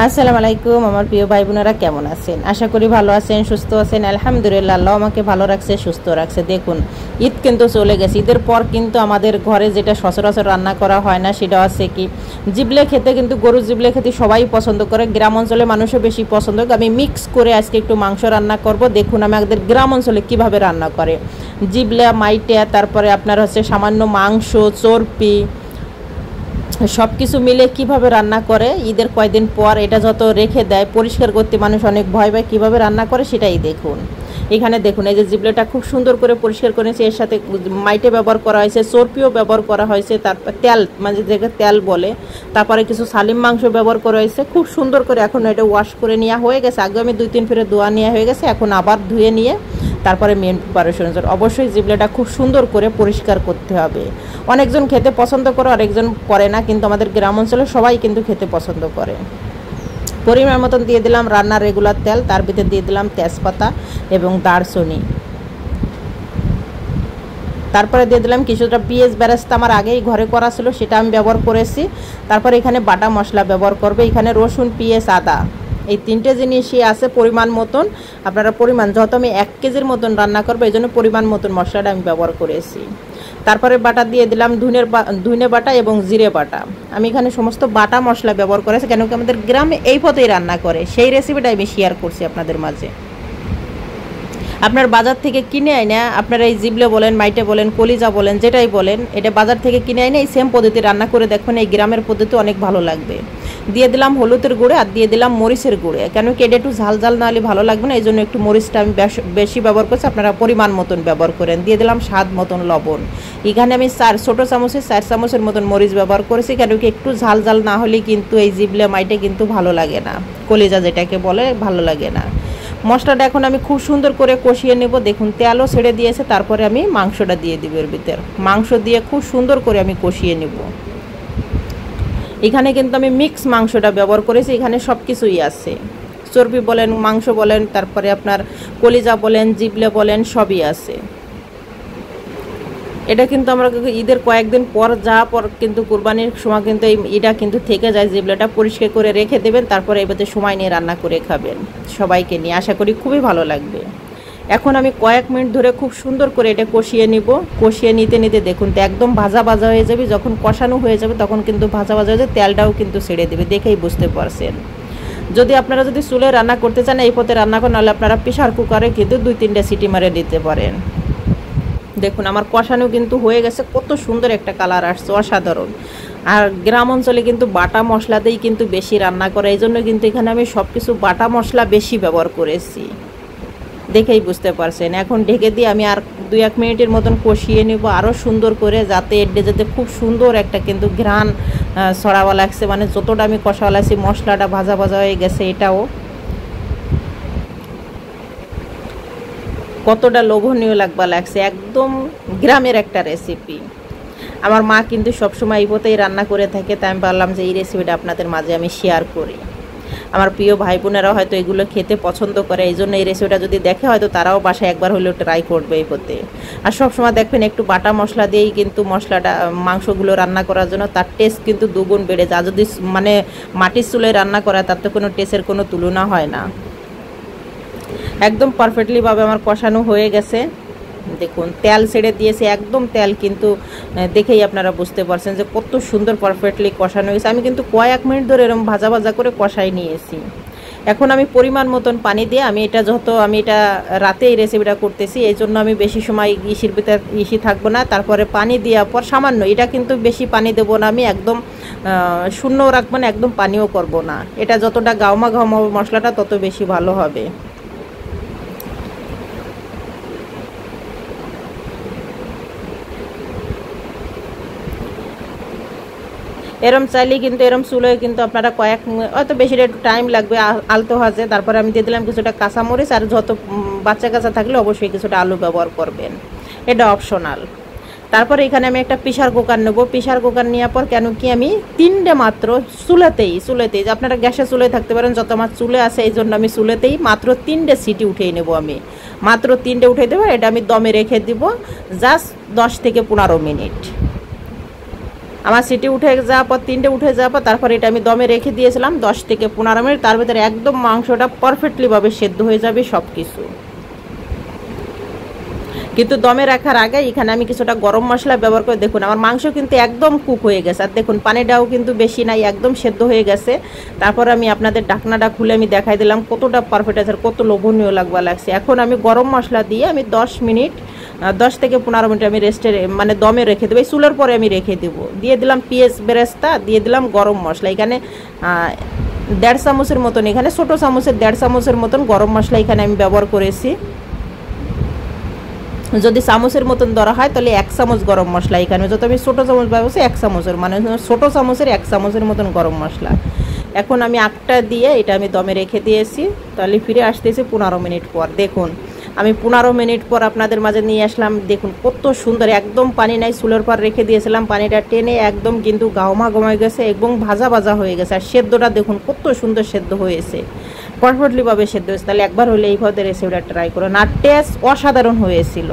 আসসালামু আলাইকুম আমার প্রিয় ভাই বোনেরা, কেমন আছেন? আশা করি ভালো আছেন, সুস্থ আছেন। আলহামদুলিল্লাহ, আল্লাহ আমাকে ভালো রাখছে, সুস্থ রাখছে। দেখুন, ঈদ কিন্তু চলে গেছে। ঈদের পর কিন্তু আমাদের ঘরে যেটা সচরাচর রান্না করা হয় না, সেটা হচ্ছে কি জিবলে খেতে। কিন্তু গরুর জিবলে খেতে সবাই পছন্দ করে, গ্রাম অঞ্চলে মানুষও বেশি পছন্দ করে। আমি মিক্স করে আজকে একটু মাংস রান্না করব। দেখুন আমাদের গ্রাম অঞ্চলে কিভাবে রান্না করে। জিবলা, মাইটা, তারপরে আপনার হচ্ছে সামান্য মাংস, চর্বি, সব কিছু মিলে কিভাবে রান্না করে ঈদের কয়েকদিন পর। এটা যত রেখে দেয় পরিষ্কার করতে মানুষ অনেক ভয় পায়, কীভাবে রান্না করে সেটাই দেখুন। এখানে দেখুন, এই যে জিবলেটা খুব সুন্দর করে পরিষ্কার করেছে। এর সাথে মাইটে ব্যবহার করা হয়েছে, চর্বিও ব্যবহার করা হয়েছে, তারপর তেল, মানে যেটা তেল বলে, তারপরে কিছু সালিম মাংস ব্যবহার করা হয়েছে। খুব সুন্দর করে এখন এটা ওয়াশ করে নেওয়া হয়ে গেছে। আগে আমি 2-3 ফেরে ধোয়া নেওয়া হয়ে গেছে, এখন আবার ধুয়ে নিয়ে তারপরে মেন প্রিপারেশন। অবশ্যই জিবলেটা খুব সুন্দর করে পরিষ্কার করতে হবে। অনেকজন খেতে পছন্দ করে, আরেকজন করে না, কিন্তু আমাদের গ্রাম অঞ্চলে সবাই কিন্তু খেতে পছন্দ করে। পরিমাণ মতন দিয়ে দিলাম রান্নার রেগুলার তেল, তার ভিতরে দিয়ে দিলাম তেজপাতা এবং দারচিনি। তারপরে দিয়ে দিলাম কিছুটা পেঁয়াজ বেরেস্তা, আমার আগেই ঘরে করা ছিল, সেটা আমি ব্যবহার করেছি। তারপরে এখানে বাটা মশলা ব্যবহার করবে। এখানে রসুন, পেঁয়াজ, আদা, এই 3টে জিনিসই আছে পরিমাণ মতন। আপনারা পরিমাণ, যত আমি 1 কেজির মতন রান্না করবো, এই জন্য পরিমাণ মতন মশলাটা আমি ব্যবহার করেছি। তারপরে বাটা দিয়ে দিলাম ধনে বাটা এবং জিরে বাটা। আমি এখানে সমস্ত বাটা মশলা ব্যবহার করেছি, কেন কি আমাদের গ্রামে এই পথেই রান্না করে, সেই রেসিপিটা আমি শেয়ার করছি আপনাদের মাঝে। আপনার বাজার থেকে কিনে আইনা, আপনারা এই জিবলে বলেন, মাইটে বলেন, কলিজা বলেন, যেটাই বলেন, এটা বাজার থেকে কিনে আইনা এই সেম পদ্ধতি রান্না করে দেখবেন, এই গ্রামের পদ্ধতি অনেক ভালো লাগবে। দিয়ে দিলাম হলুদের গুঁড়ে আর দিয়ে দিলাম মরিচের গুঁড়ে, কেন কি এটা একটু ঝাল ঝাল না হলে ভালো লাগবে না, এই জন্য একটু মরিচটা আমি বেশি ব্যবহার করছি। আপনারা পরিমাণ মতন ব্যবহার করেন। দিয়ে দিলাম স্বাদ মতন লবণ। এখানে আমি 4 ছোটো চামচে 4 চামচের মতন মরিচ ব্যবহার করেছি, কেন কি একটু ঝাল ঝাল না হলে কিন্তু এই জিবলে মাইটে কিন্তু ভালো লাগে না, কলিজা যেটাকে বলে, ভালো লাগে না। মশলাটা এখন আমি খুব সুন্দর করে কষিয়ে নেব। দেখুন তেলও ছেড়ে দিয়েছে, তারপরে আমি মাংসটা দিয়ে দিব এর ভিতর। মাংস দিয়ে খুব সুন্দর করে আমি কষিয়ে নেব। এখানে কিন্তু আমি মিক্স মাংসটা ব্যবহার করেছি, এখানে সব কিছুই আছে, চর্বি বলেন, মাংস বলেন, তারপরে আপনার কলিজা বলেন, জিবলে বলেন, সবই আছে। এটা কিন্তু আমরা ঈদের কয়েকদিন পর কিন্তু কুরবানির সময় কিন্তু এটা কিন্তু থেকে যায়। জিবলাটা পরিষ্কার করে রেখে দেবেন, তারপরে এবারে সময় নিয়ে রান্না করে খাবেন সবাইকে নিয়ে, আশা করি খুবই ভালো লাগবে। এখন আমি কয়েক মিনিট ধরে খুব সুন্দর করে এটা কষিয়ে নিব। কষিয়ে নিতে নিতে দেখুন তো একদম ভাজা ভাজা হয়ে যাবে। যখন কষানো হয়ে যাবে তখন কিন্তু ভাজা ভাজা হয়ে যাবে, তেলটাও কিন্তু ছেড়ে দেবে, দেখেই বুঝতে পারছেন। যদি আপনারা চুলে রান্না করতে চান, এই পথে রান্না করেন, নাহলে আপনারা প্রেসার কুকারে কিন্তু 2-3টে সিটি মারে দিতে পারেন। দেখুন আমার কষানো কিন্তু হয়ে গেছে, কত সুন্দর একটা কালার আসছে, অসাধারণ। আর গ্রাম অঞ্চলে কিন্তু বাটা মশলাতেই কিন্তু বেশি রান্না করে, এই জন্য কিন্তু এখানে আমি সব কিছু বাটা মশলা বেশি ব্যবহার করেছি, দেখেই বুঝতে পারছেন। এখন ঢেকে দিয়ে আমি আর 2-1 মিনিটের মতন কষিয়ে নেব আরও সুন্দর করে, যাতে এডে যেতে খুব সুন্দর একটা কিন্তু ঘ্রাণ ছড়াওয়া লাগছে। মানে যতটা আমি কষাওয়া লাগছি, মশলাটা ভাজা ভাজা হয়ে গেছে, এটাও কতটা লোভনীয় লাগছে, একদম গ্রামের একটা রেসিপি। আমার মা কিন্তু সবসময় এই পথেই রান্না করে থাকে, তাই আমি ভাবলাম যে এই রেসিপিটা আপনাদের মাঝে আমি শেয়ার করি। আমার প্রিয় ভাই বোনেরা হয়তো এগুলো খেতে পছন্দ করে, এই জন্য এই রেসিপিটা যদি দেখে হয়তো তারাও বাসায় একবার হলেও ট্রাই করবে এই পথে। আর সবসময় দেখবেন একটু বাটা মশলা দিয়েই কিন্তু মাংসগুলো রান্না করার জন্য তার টেস্ট কিন্তু দুগুণ বেড়ে যায়। যদি মানে মাটির চুলায় রান্না করা, তার তো কোনো টেস্টের কোনো তুলনা হয় না। একদম পারফেক্টলিভাবে আমার কষানো হয়ে গেছে। দেখুন তেল ছেড়ে দিয়েছে, একদম তেল কিন্তু দেখেই আপনারা বুঝতে পারছেন যে কত সুন্দর পারফেক্টলি কষানো হয়েছে। আমি কিন্তু কয়েক মিনিট ধরে এরকম ভাজা ভাজা করে কষাই নিয়েছি। এখন আমি পরিমাণ মতন পানি দিয়ে, আমি এটা রাতে এই রেসিপিটা করতেছি, এই জন্য আমি বেশি সময় ইসির ভিতরে থাকবো না। তারপরে পানি দেওয়ার পর সামান্য, এটা কিন্তু বেশি পানি দেবো না, আমি একদম শূন্য রাখবো না, একদম পানিও করব না। এটা যতটা গাওমা মশলাটা তত বেশি ভালো হবে। এরম চাইলে কিন্তু এরম চুলোয় কিন্তু আপনারা হয়তো বেশি একটু টাইম লাগবে আলতো ভাজে। তারপরে আমি দিয়ে দিলাম কিছুটা কাঁচামরিচ, আর যত বাচ্চা কাঁচা থাকলে অবশ্যই কিছুটা আলু ব্যবহার করবেন, এটা অপশনাল। তারপরে এখানে আমি একটা প্রেসার কুকার নেবো। প্রেসার কুকার নেওয়ার পর, কেন কি আমি 3টে মাত্র চুলাতেই যে আপনারা গ্যাসে চুলে থাকতে পারেন, যত আমার চুলে আছে, এই জন্য আমি চুলেতেই মাত্র 3টে সিটি উঠিয়ে নেবো। আমি মাত্র 3টে উঠিয়ে দেবো। এটা আমি দমে রেখে দিব জাস্ট 10 থেকে 15 মিনিট। আমার সিটি উঠে যাওয়ার পর 3টে উঠে যাওয়ার পর তারপর এটা আমি দমে রেখে দিয়েছিলাম 10 থেকে 15 মিনিট। তার ভিতরে একদম মাংসটা পারফেক্টলিভাবে সেদ্ধ হয়ে যাবে সব কিছু। কিন্তু দমে রাখার আগে এখানে আমি কিছুটা গরম মশলা ব্যবহার করে, দেখুন আমার মাংস কিন্তু একদম কুক হয়ে গেছে, আর দেখুন পানিটাও কিন্তু বেশি নাই, একদম সেদ্ধ হয়ে গেছে। তারপর আমি আপনাদের ঢাকনাটা খুলে আমি দেখাই দিলাম কতটা পারফেক্ট আছে, কত লোভনীয় লাগছে। এখন আমি গরম মশলা দিয়ে আমি 10 থেকে 15 মিনিট আমি রেস্টে মানে দমে রেখে দেবো, এই চুলের পরে আমি রেখে দেবো। দিয়ে দিলাম পেঁয়াজ বেরেস্তা, দিয়ে দিলাম গরম মশলা, এখানে 1.5 চামচের মতন, এখানে ছোটো চামচের 1.5 চামচের মতন গরম মশলা এখানে আমি ব্যবহার করেছি। যদি চামচের মতন ধরা হয় তাহলে 1 চামচ গরম মশলা, এখানে যত আমি ছোটো চামচ ব্যবহার 1 চামচের, মানে ছোটো চামচের 1 চামচের মতন গরম মশলা। এখন আমি আটটা দিয়ে এটা আমি দমে রেখে দিয়েছি। তাহলে ফিরে আসতেছি 15 মিনিট পর। দেখুন আমি 15 মিনিট পর আপনাদের মাঝে নিয়ে আসলাম। দেখুন কত সুন্দর, একদম পানি নাই, চুলের পর রেখে দিয়েছিলাম, পানিটা টেনে একদম কিন্তু গামা গমায় গেছে এবং ভাজা ভাজা হয়ে গেছে। আর সেদ্ধটা দেখুন কত সুন্দর সেদ্ধ হয়েছে, পারফেক্টলিভাবে সেদ্ধ হয়েছে। তাহলে একবার হলে এইভাবে রেসিপিটা ট্রাই করুন, আর টেস্ট অসাধারণ হয়েছিল।